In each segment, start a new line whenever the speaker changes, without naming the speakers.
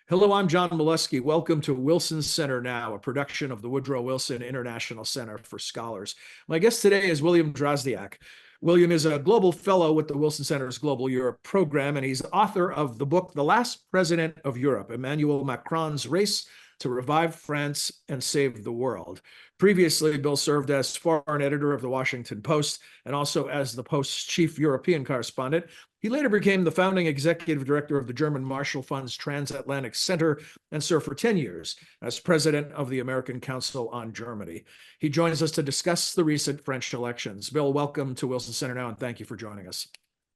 Hello, I'm John Molesky. Welcome to Wilson Center Now, a production of the Woodrow Wilson International Center for Scholars. My guest today is William Drozdiak. William is a global fellow with the Wilson Center's Global Europe program, and he's author of the book, The Last President of Europe, Emmanuel Macron's Race to Revive France and Save the World. Previously, Bill served as foreign editor of the Washington Post and also as the Post's chief European correspondent. He later became the founding executive director of the German Marshall Fund's Transatlantic Center and served for 10 years as president of the American Council on Germany. He joins us to discuss the recent French elections. Bill, welcome to Wilson Center Now, and thank you for joining us.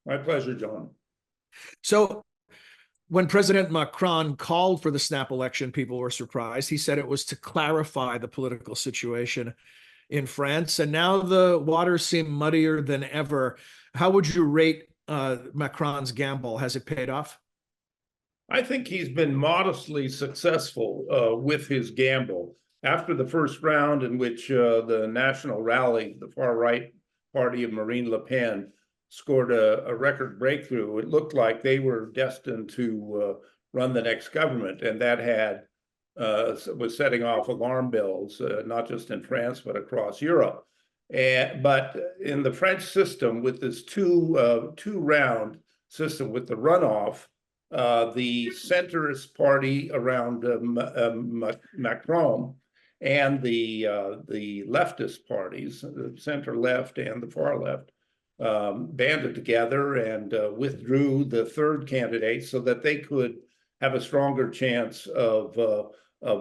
My pleasure, John.
So, when President Macron called for the snap election, people were surprised. He said it was to clarify the political situation in France, and now the waters seem muddier than ever. How would you rate Macron's gamble? Has it paid off?
I think he's been modestly successful with his gamble. After the first round, in which the National Rally, the far-right party of Marine Le Pen, scored a record breakthrough, it looked like they were destined to run the next government, and that was setting off alarm bells, not just in France, but across Europe. But in the French system, with this two-round system, with the runoff, the centrist party around Macron and the leftist parties, the center left and the far left, banded together and withdrew the third candidate so that they could have a stronger chance of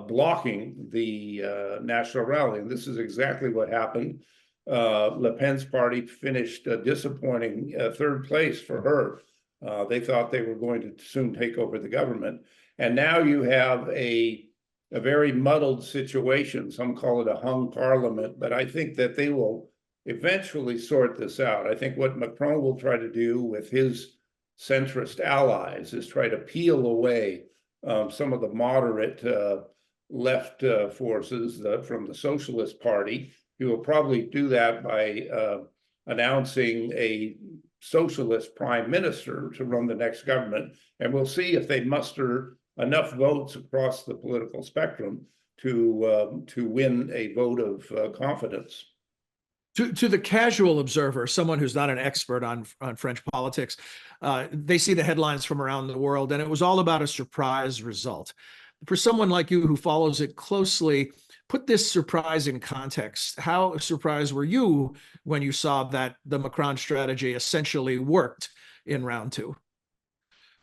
blocking the National Rally. And this is exactly what happened. Le Pen's party finished a disappointing third place for her. They thought they were going to soon take over the government. And now you have a very muddled situation. Some call it a hung parliament, but I think that they will eventually sort this out. I think what Macron will try to do with his centrist allies is try to peel away some of the moderate left forces from the Socialist Party. He will probably do that by announcing a socialist prime minister to run the next government. And we'll see if they muster enough votes across the political spectrum to win a vote of confidence.
To the casual observer, someone who's not an expert on French politics, they see the headlines from around the world, and it was all about a surprise result. For someone like you who follows it closely, put this surprise in context. How surprised were you when you saw that the Macron strategy essentially worked in round two?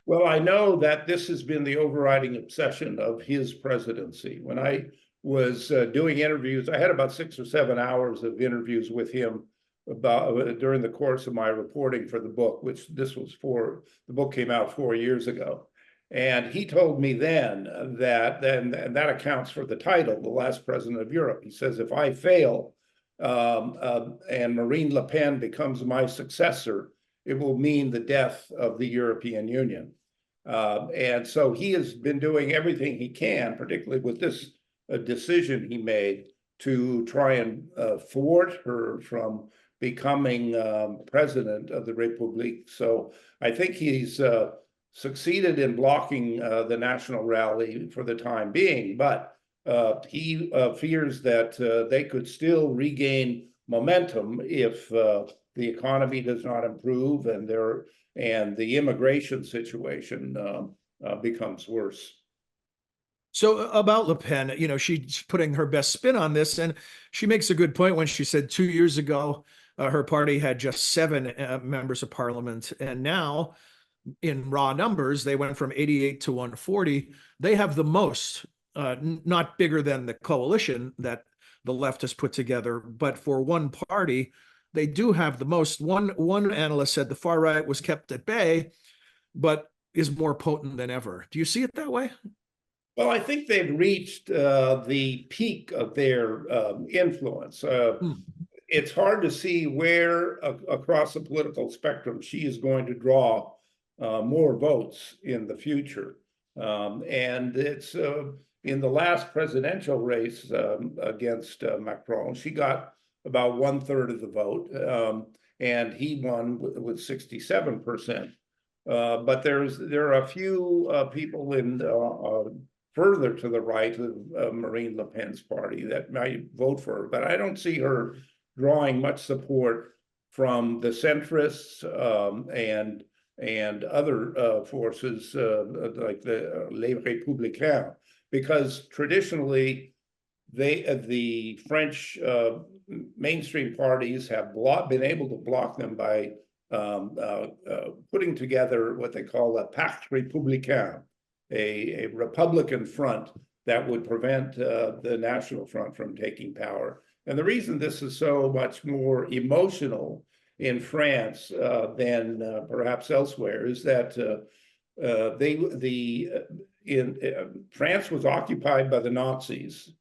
Well, I know that this has been the overriding obsession of his presidency. When I was doing interviews, I had about 6 or 7 hours of interviews with him during the course of my reporting for the book, which the book came out 4 years ago. And he told me then that that accounts for the title, The Last President of Europe. He says, if I fail and Marine Le Pen becomes my successor, it will mean the death of the European Union. And so he has been doing everything he can, particularly with this decision he made, to try and thwart her from becoming president of the République. So I think he's succeeded in blocking the National Rally for the time being, but he fears that they could still regain momentum if the economy does not improve and the immigration situation becomes worse.
So about Le Pen, she's putting her best spin on this, and she makes a good point when she said 2 years ago her party had just 7 members of parliament, and now in raw numbers they went from 88 to 140. They have the most, not bigger than the coalition that the left has put together, but for one party, they do have the most. One analyst said the far right was kept at bay, but is more potent than ever. Do you see it that way?
Well, I think they've reached the peak of their influence. It's hard to see where across the political spectrum she is going to draw more votes in the future. And it's in the last presidential race against Macron, she got about 1/3 of the vote, and he won with 67%. But there are a few people in further to the right of Marine Le Pen's party that might vote for her, but I don't see her drawing much support from the centrists and other forces like the Les Républicains, because traditionally the French mainstream parties have been able to block them by putting together what they call a pacte républicain, a Republican front that would prevent the National Front from taking power. And the reason this is so much more emotional in France than perhaps elsewhere is that France was occupied by the Nazis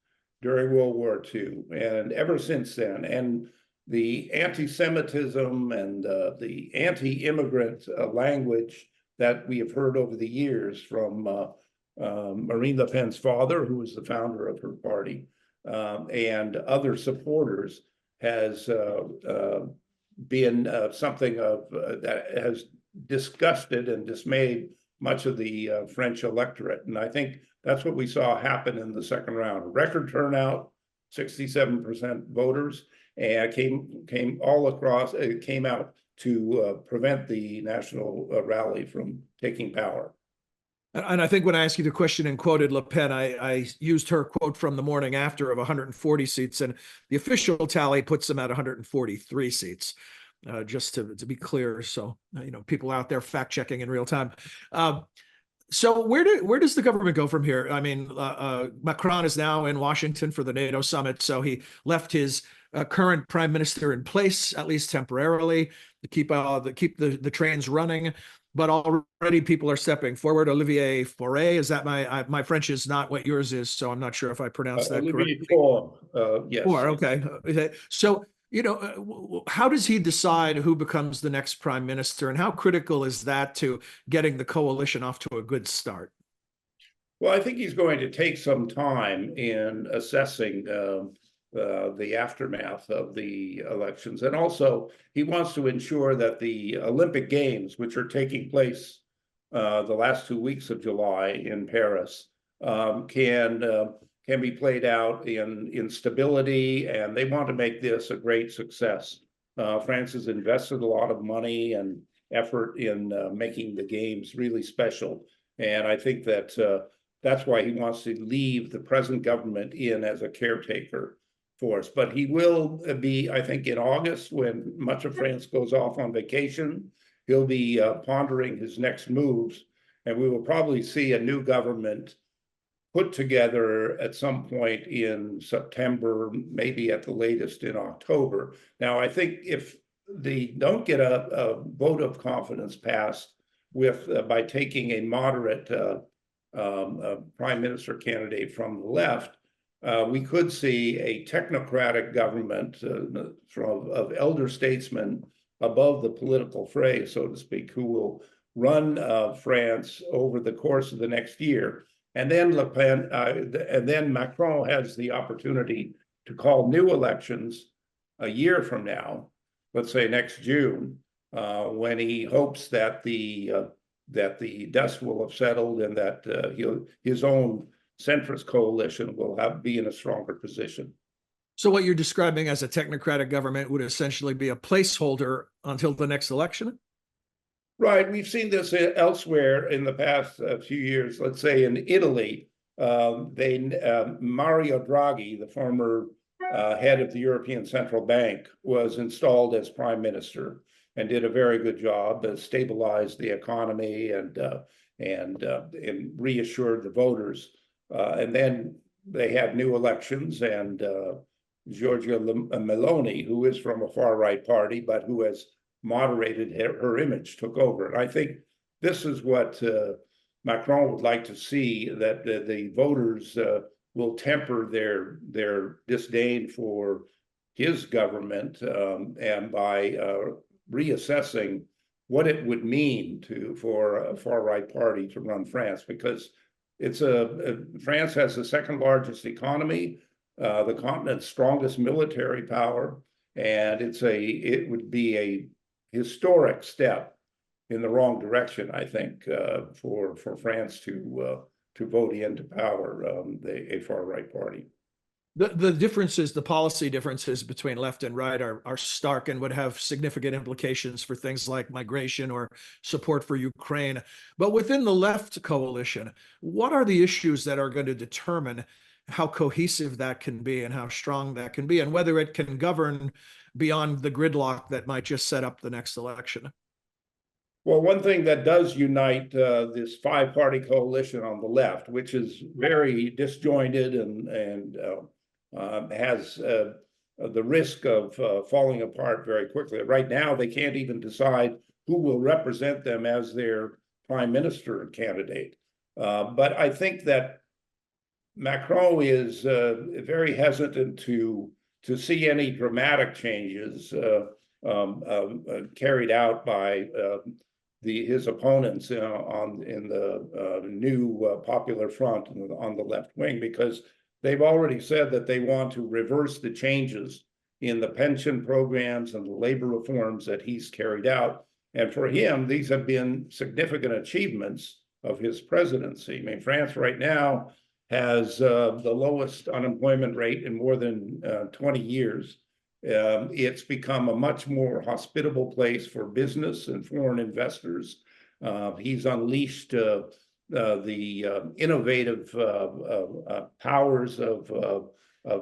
during World War II, and ever since then, and the anti-Semitism and the anti-immigrant language that we have heard over the years from Marine Le Pen's father, who was the founder of her party, and other supporters, has been something of that has disgusted and dismayed much of the French electorate. And I think that's what we saw happen in the second round. Record turnout, 67% voters, and came all across. It came out to prevent the national rally from taking power.
And I think when I asked you the question and quoted Le Pen, I used her quote from the morning after of 140 seats, and the official tally puts them at 143 seats. Just to be clear, so people out there fact checking in real time. So where does the government go from here? I mean, Macron is now in Washington for the NATO summit, so he left his current prime minister in place, at least temporarily, to keep the trains running. But already people are stepping forward. Olivier Faure, is that my French is not what yours is, so I'm not sure if I pronounced that correctly.
Yes.
Faure, okay. So, how does he decide who becomes the next prime minister, and how critical is that to getting the coalition off to a good start?
Well, I think he's going to take some time in assessing the aftermath of the elections. And also, he wants to ensure that the Olympic Games, which are taking place the last 2 weeks of July in Paris, can be played out in stability, and they want to make this a great success. France has invested a lot of money and effort in making the games really special, and I think that that's why he wants to leave the present government in as a caretaker force. But he will be, I think, in August, when much of France goes off on vacation, he'll be pondering his next moves, and we will probably see a new government put together at some point in September, maybe at the latest in October. Now, I think if they don't get a vote of confidence passed by taking a moderate prime minister candidate from the left, we could see a technocratic government of elder statesmen above the political fray, so to speak, who will run France over the course of the next year. And then and then Macron has the opportunity to call new elections a year from now, let's say next June, when he hopes that the dust will have settled and that his own centrist coalition will be in a stronger position.
So what you're describing as a technocratic government would essentially be a placeholder until the next election?
Right. We've seen this elsewhere in the past few years. Let's say in Italy, Mario Draghi, the former head of the European Central Bank, was installed as prime minister and did a very good job, stabilized the economy and reassured the voters. And then they had new elections, and Giorgia Meloni, who is from a far-right party, but who has moderated her image, took over. And I think this is what Macron would like to see, that the voters will temper their disdain for his government and by reassessing what it would mean for a far-right party to run France, because France has the second largest economy, the continent's strongest military power, and it would be a historic step in the wrong direction, I think, for France to vote into power a far-right party.
The differences, the policy differences between left and right are stark and would have significant implications for things like migration or support for Ukraine. But within the left coalition, what are the issues that are going to determine how cohesive that can be and how strong that can be, and whether it can govern beyond the gridlock that might just set up the next election?
Well, one thing that does unite this five-party coalition on the left, which is very disjointed and has the risk of falling apart very quickly. Right now, they can't even decide who will represent them as their prime minister candidate. But I think that Macron is very hesitant to see any dramatic changes carried out by his opponents in the new Popular Front on the left wing, because they've already said that they want to reverse the changes in the pension programs and the labor reforms that he's carried out. And for him, these have been significant achievements of his presidency. I mean, France right now has the lowest unemployment rate in more than 20 years. It's become a much more hospitable place for business and foreign investors. He's unleashed the innovative powers of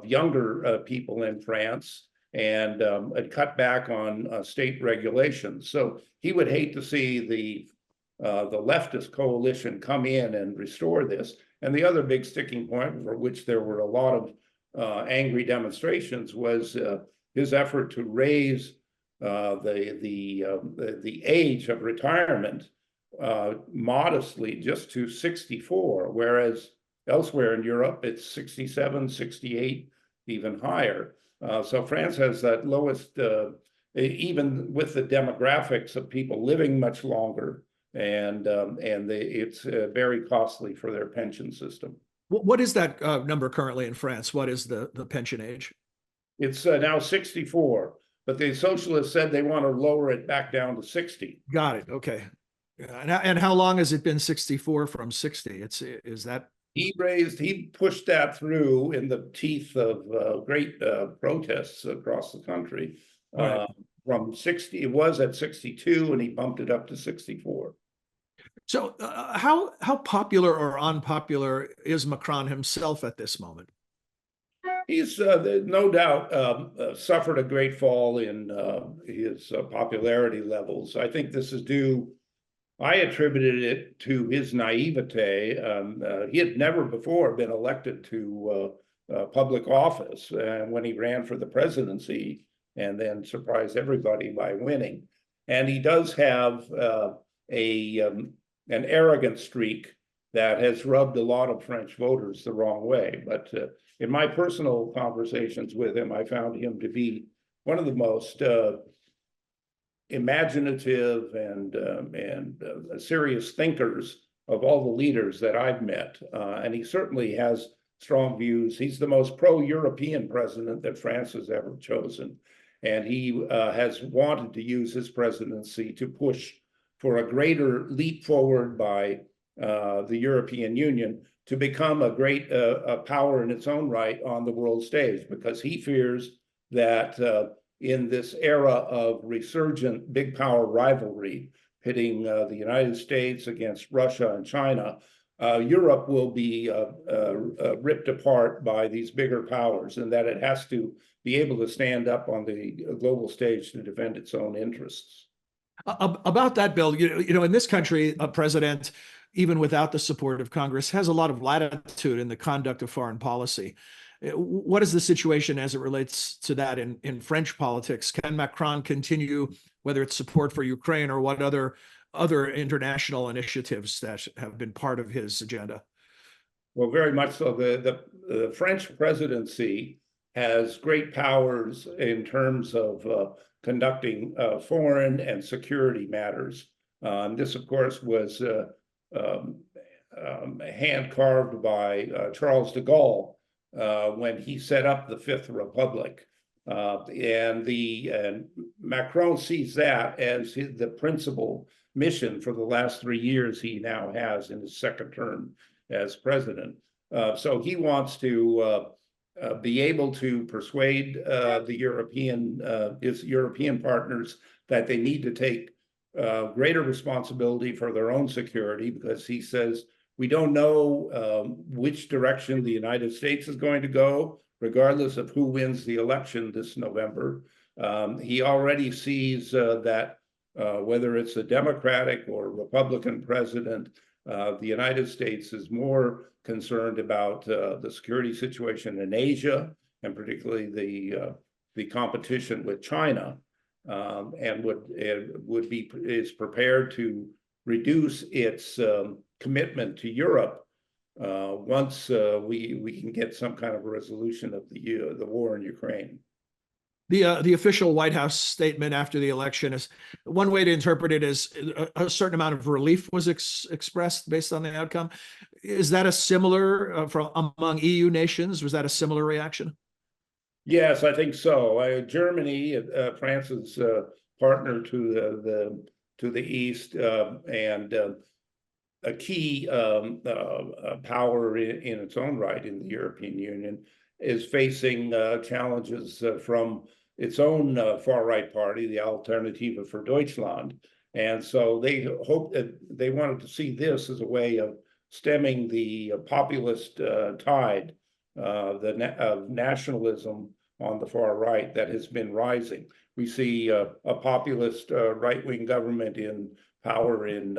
younger people in France, and cut back on state regulations. So he would hate to see the leftist coalition come in and restore this. And the other big sticking point, for which there were a lot of angry demonstrations, was his effort to raise the age of retirement modestly just to 64, whereas elsewhere in Europe it's 67, 68, even higher. So France has that lowest, even with the demographics of people living much longer, and it's very costly for their pension system.
What is that number currently in France? What is the pension age?
It's now 64, but the socialists said they want to lower it back down to 60.
Got it. Okay. And how long has it been 64 from 60? Is that
He pushed that through in the teeth of great protests across the country.
right?
From 60, it was at 62, and he bumped it up to 64.
So how popular or unpopular is Macron himself at this moment?
He's no doubt suffered a great fall in his popularity levels. I think this is due. I attributed it to his naivete. He had never before been elected to public office when he ran for the presidency, and then surprised everybody by winning. And he does have an arrogant streak that has rubbed a lot of French voters the wrong way. But in my personal conversations with him, I found him to be one of the most imaginative and serious thinkers of all the leaders that I've met. And he certainly has strong views. He's the most pro-European president that France has ever chosen. And he has wanted to use his presidency to push for a greater leap forward by the European Union to become a great power in its own right on the world stage, because he fears that in this era of resurgent big power rivalry pitting the United States against Russia and China, Europe will be ripped apart by these bigger powers, and that it has to be able to stand up on the global stage to defend its own interests.
About that, Bill, you know, in this country, a president, even without the support of Congress, has a lot of latitude in the conduct of foreign policy. What is the situation as it relates to that in French politics? Can Macron continue, whether it's support for Ukraine or what other international initiatives that have been part of his agenda?
Well, very much so. The French presidency has great powers in terms of conducting foreign and security matters. This, of course, was hand-carved by Charles de Gaulle when he set up the Fifth Republic. And Macron sees that as the principal mission for the last 3 years he now has in his second term as president. So he wants to be able to persuade his European partners that they need to take greater responsibility for their own security, because he says we don't know which direction the United States is going to go, regardless of who wins the election this November. He already sees that whether it's a Democratic or Republican president, the United States is more concerned about the security situation in Asia, and particularly the competition with China, and is prepared to reduce its commitment to Europe once we can get some kind of a resolution of the war in Ukraine.
The official White House statement after the election is, one way to interpret it is a certain amount of relief was expressed based on the outcome. Is that a similar among EU nations? Was that a similar reaction?
Yes, I think so. Germany, France's partner to the east, and a key power in its own right in the European Union, is facing challenges from its own far-right party, the Alternative for Deutschland. And so they hope that they wanted to see this as a way of stemming the populist tide of nationalism on the far right that has been rising. We see a populist right-wing government in power in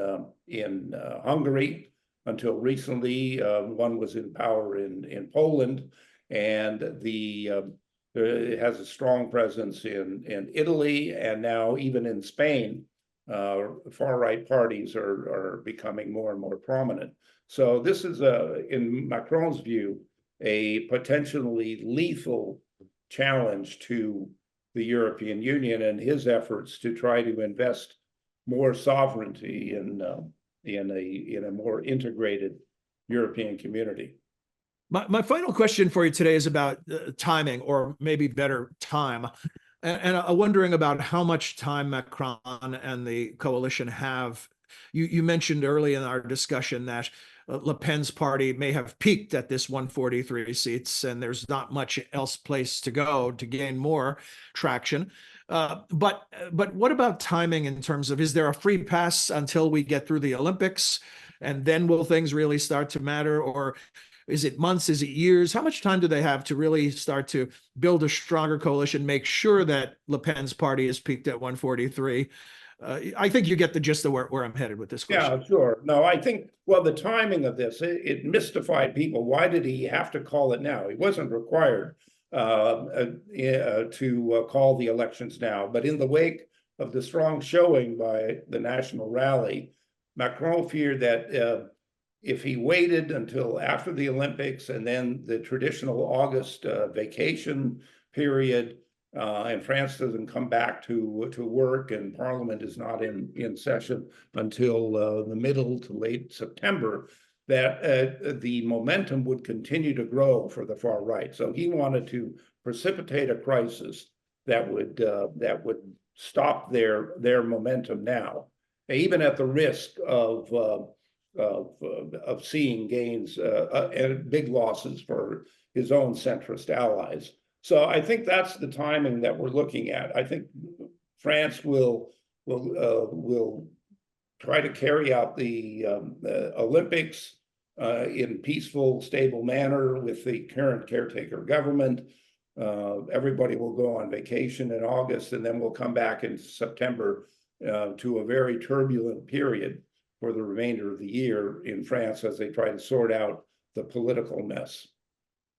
Hungary. Until recently, one was in power in Poland, and it has a strong presence in Italy, and now even in Spain. Far-right parties are becoming more and more prominent. So this is, in Macron's view, a potentially lethal challenge to the European Union and his efforts to try to invest more sovereignty in a more integrated European community.
My final question for you today is about timing, or maybe better, time. And I'm wondering about how much time Macron and the coalition have. You mentioned early in our discussion that Le Pen's party may have peaked at this 143 seats, and there's not much else place to go to gain more traction. But what about timing in terms of, is there a free pass until we get through the Olympics, and then will things really start to matter? Or is it months? Is it years? How much time do they have to really start to build a stronger coalition, make sure that Le Pen's party is peaked at 143? I think you get the gist of where I'm headed with this question.
Yeah, sure. No, I think, well, the timing of this, it mystified people. Why did he have to call it now? He wasn't required to call the elections now. But in the wake of the strong showing by the national rally, Macron feared that if he waited until after the Olympics and then the traditional August vacation period, and France doesn't come back to work, and Parliament is not in session until the middle to late September, that the momentum would continue to grow for the far right. So he wanted to precipitate a crisis that would stop their momentum now, even at the risk of seeing gains and big losses for his own centrist allies. So I think that's the timing that we're looking at. I think France will try to carry out the Olympics in peaceful, stable manner with the current caretaker government. Everybody will go on vacation in August, and then we'll come back in September to a very turbulent period for the remainder of the year in France as they try to sort out the political mess.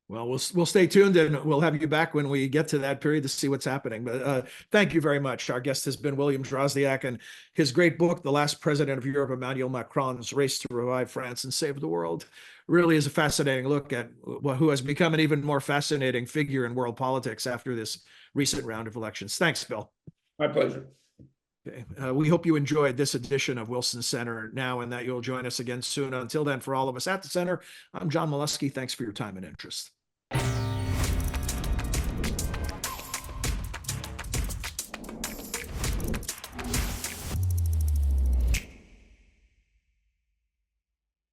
Well, we'll stay tuned, and we'll have you back when we get to that period to see what's happening. But thank you very much. Our guest has been William Drozdiak, and his great book, The Last President of Europe, Emmanuel Macron's Race to Revive France and Save the World, really is a fascinating look at who has become an even more fascinating figure in world politics after this recent round of elections. Thanks, Bill.
My pleasure.
Okay. We hope you enjoyed this edition of Wilson Center Now, and that you'll join us again soon. Until then, for all of us at the Center, I'm John Molesky. Thanks for your time and interest.